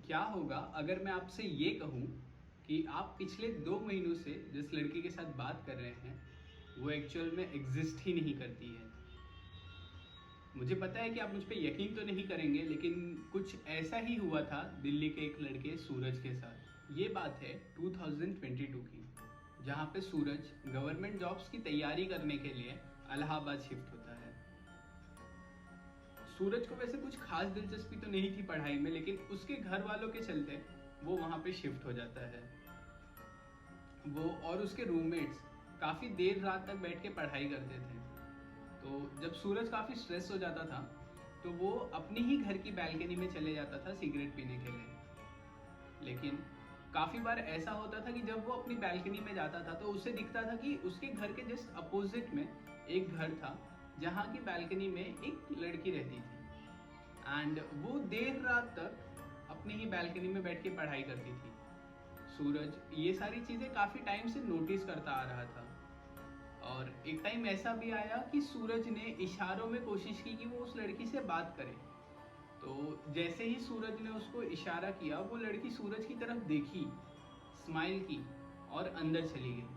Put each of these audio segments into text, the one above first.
क्या होगा अगर मैं आपसे ये कहूँ कि आप पिछले 2 महीनों से जिस लड़की के साथ बात कर रहे हैं वो एक्चुअल में एग्जिस्ट ही नहीं करती है। मुझे पता है कि आप मुझ पे यकीन तो नहीं करेंगे, लेकिन कुछ ऐसा ही हुआ था दिल्ली के एक लड़के सूरज के साथ। ये बात है 2022 की, जहाँ पे सूरज गवर्नमेंट जॉब्स की तैयारी करने के लिए इलाहाबाद शिफ्ट होता है। सूरज को वैसे कुछ खास दिलचस्पी तो नहीं थी पढ़ाई में, लेकिन उसके घर वालों के चलते वो वहाँ पे शिफ्ट हो जाता है। वो और उसके रूममेट्स काफ़ी देर रात तक बैठ के पढ़ाई करते थे। तो जब सूरज काफ़ी स्ट्रेस हो जाता था तो वो अपनी ही घर की बैल्कनी में चले जाता था सिगरेट पीने के लिए। लेकिन काफ़ी बार ऐसा होता था कि जब वो अपनी बैल्कनी में जाता था तो उसे दिखता था कि उसके घर के जस्ट अपोजिट में एक घर था जहाँ की बैल्कनी में एक लड़की रहती थी एंड वो देर रात तक अपनी ही बैल्कनी में बैठ के पढ़ाई करती थी। सूरज ये सारी चीज़ें काफ़ी टाइम से नोटिस करता आ रहा था और एक टाइम ऐसा भी आया कि सूरज ने इशारों में कोशिश की कि वो उस लड़की से बात करे। तो जैसे ही सूरज ने उसको इशारा किया वो लड़की सूरज की तरफ देखी, स्माइल की और अंदर चली गई।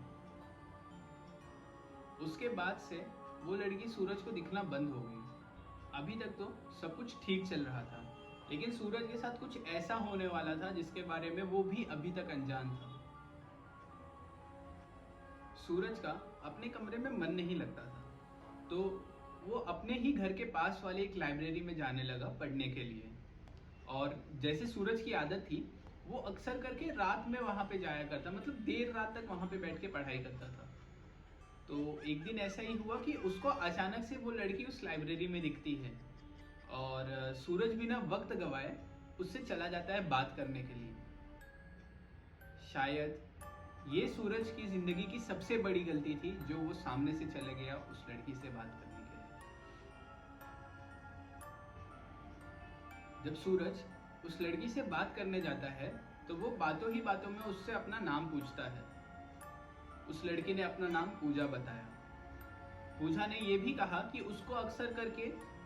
उसके बाद से वो लड़की सूरज को दिखना बंद हो गई। अभी तक तो सब कुछ ठीक चल रहा था, लेकिन सूरज के साथ कुछ ऐसा होने वाला था जिसके बारे में वो भी अभी तक अनजान था। सूरज का अपने कमरे में मन नहीं लगता था, तो वो अपने ही घर के पास वाली एक लाइब्रेरी में जाने लगा पढ़ने के लिए। और जैसे सूरज की आदत थी वो अक्सर करके रात में वहाँ पे जाया करता, मतलब देर रात तक वहाँ पे बैठ के पढ़ाई करता था। तो एक दिन ऐसा ही हुआ कि उसको अचानक से वो लड़की उस लाइब्रेरी में दिखती है और सूरज बिना वक्त गवाए उससे चला जाता है बात करने के लिए। शायद ये सूरज की जिंदगी की सबसे बड़ी गलती थी जो वो सामने से चले गया उस लड़की से बात करने के लिए। जब सूरज उस लड़की से बात करने जाता है तो वो बातों ही बातों में उससे अपना नाम पूछता है। उस लड़की ने अपना नाम पूजा बताया। पूजा ने यह भी कहा कि उसको अक्सर करके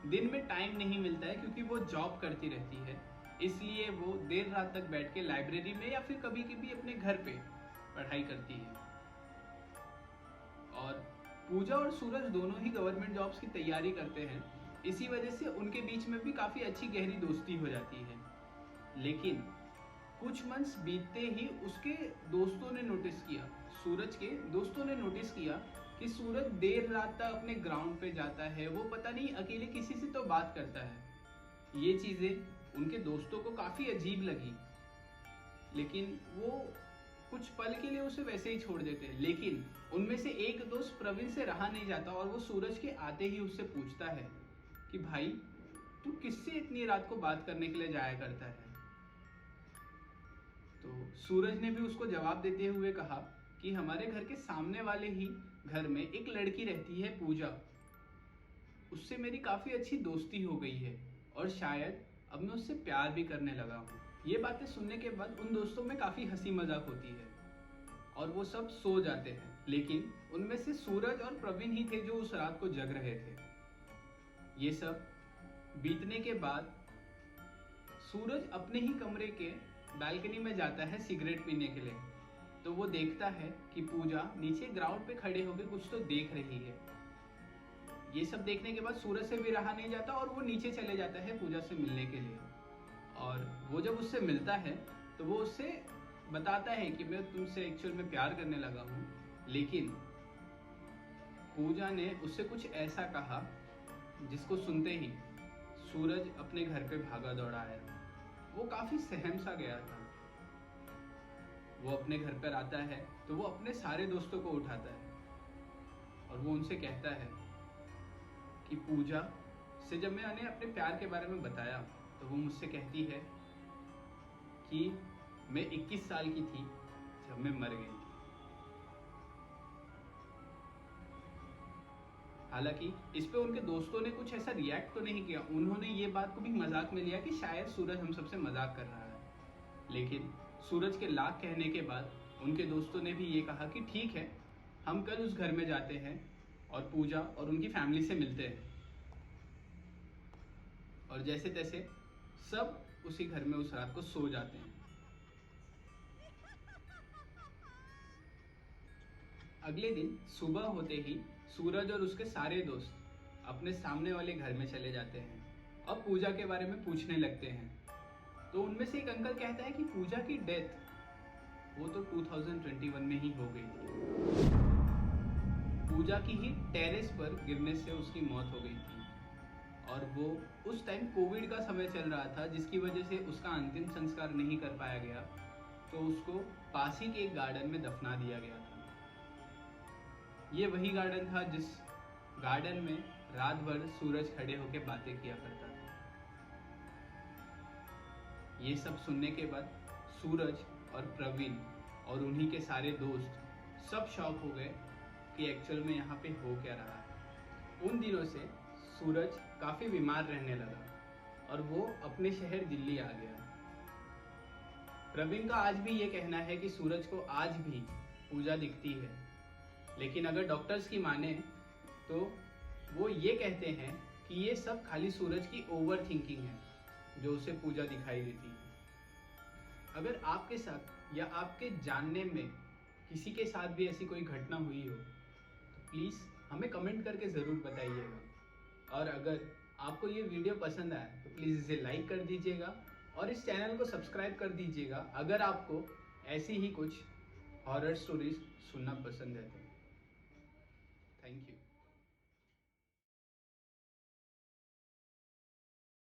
दिन में टाइम नहीं मिलता है क्योंकि वो जॉब करती रहती है, इसलिए वो देर रात तक बैठ के लाइब्रेरी में या फिर कभी कभी अपने घर पे पढ़ाई करती है। और पूजा और सूरज दोनों ही गवर्नमेंट जॉब्स की तैयारी करते हैं, इसी वजह से उनके बीच में भी काफ़ी अच्छी गहरी दोस्ती हो जाती है। लेकिन कुछ मंथ्स बीतते ही उसके दोस्तों ने नोटिस किया, सूरज के दोस्तों ने नोटिस किया कि सूरज देर रात तक अपने ग्राउंड पे जाता है, वो पता नहीं अकेले किसी से तो बात करता है। ये चीज़ें उनके दोस्तों को काफ़ी अजीब लगी, लेकिन वो कुछ पल के लिए उसे वैसे ही छोड़ देते हैं। लेकिन उनमें से एक दोस्त प्रवीण से रहा नहीं जाता और वो सूरज के आते ही उससे पूछता है कि भाई तू किससे इतनी रात को बात करने के लिए जाया करता है। तो सूरज ने भी उसको जवाब देते हुए कहा कि हमारे घर के सामने वाले ही घर में एक लड़की रहती है पूजा, उससे मेरी काफ़ी अच्छी दोस्ती हो गई है और शायद अब मैं उससे प्यार भी करने लगा हूँ। ये बातें सुनने के बाद उन दोस्तों में काफ़ी हंसी मजाक होती है और वो सब सो जाते हैं, लेकिन उनमें से सूरज और प्रवीण ही थे जो उस रात को जग रहे थे। ये सब बीतने के बाद सूरज अपने ही कमरे के बालकनी में जाता है सिगरेट पीने के लिए। तो वो देखता है कि पूजा नीचे ग्राउंड पे खड़े होकर कुछ तो देख रही है। ये सब देखने के बाद सूरज से भी रहा नहीं जाता और वो नीचे चले जाता है पूजा से मिलने के लिए। और वो जब उससे मिलता है तो वो उससे बताता है कि मैं तुमसे एक्चुअल में प्यार करने लगा हूँ। लेकिन पूजा ने उससे कुछ ऐसा कहा जिसको सुनते ही सूरज अपने घर पे भागा दौड़ा आया। वो काफ़ी सहम सा गया था। वो अपने घर पर आता है तो वो अपने सारे दोस्तों को उठाता है और वो उनसे कहता है कि पूजा से जब मैंने अपने प्यार के बारे में बताया तो वो मुझसे कहती है कि मैं 21 साल की थी जब मैं मर गई थी। हालांकि इस पे उनके दोस्तों ने कुछ ऐसा रिएक्ट तो नहीं किया, उन्होंने ये बात को भी मजाक में लिया कि शायद सूरज हम सबसे मजाक कर रहा है। लेकिन सूरज के लाख कहने के बाद उनके दोस्तों ने भी ये कहा कि ठीक है, हम कल उस घर में जाते हैं और पूजा और उनकी फैमिली से मिलते हैं। और जैसे तैसे सब उसी घर में उस रात को सो जाते हैं। अगले दिन सुबह होते ही सूरज और उसके सारे दोस्त अपने सामने वाले घर में चले जाते हैं और पूजा के बारे में पूछने लगते हैं। तो उनमें से एक अंकल कहता है कि पूजा की डेथ वो तो 2021 में ही हो गई थी। पूजा की ही टेरेस पर गिरने से उसकी मौत हो गई थी और वो उस टाइम कोविड का समय चल रहा था, जिसकी वजह से उसका अंतिम संस्कार नहीं कर पाया गया, तो उसको पास ही के एक गार्डन में दफना दिया गया था। ये वही गार्डन था जिस गार्डन में रात भर सूरज खड़े होकर बातें किया करता था। ये सब सुनने के बाद सूरज और प्रवीण और उन्हीं के सारे दोस्त सब शॉक हो गए कि एक्चुअल में यहाँ पे हो क्या रहा है। उन दिनों से सूरज काफ़ी बीमार रहने लगा और वो अपने शहर दिल्ली आ गया। प्रवीण का आज भी ये कहना है कि सूरज को आज भी पूजा दिखती है, लेकिन अगर डॉक्टर्स की माने तो वो ये कहते हैं कि ये सब खाली सूरज की ओवर थिंकिंग है जो उसे पूजा दिखाई देती है। अगर आपके साथ या आपके जानने में किसी के साथ भी ऐसी कोई घटना हुई हो तो प्लीज़ हमें कमेंट करके ज़रूर बताइएगा। और अगर आपको ये वीडियो पसंद आया तो प्लीज़ इसे लाइक कर दीजिएगा और इस चैनल को सब्सक्राइब कर दीजिएगा अगर आपको ऐसी ही कुछ हॉरर स्टोरीज सुनना पसंद है तो। Thank you.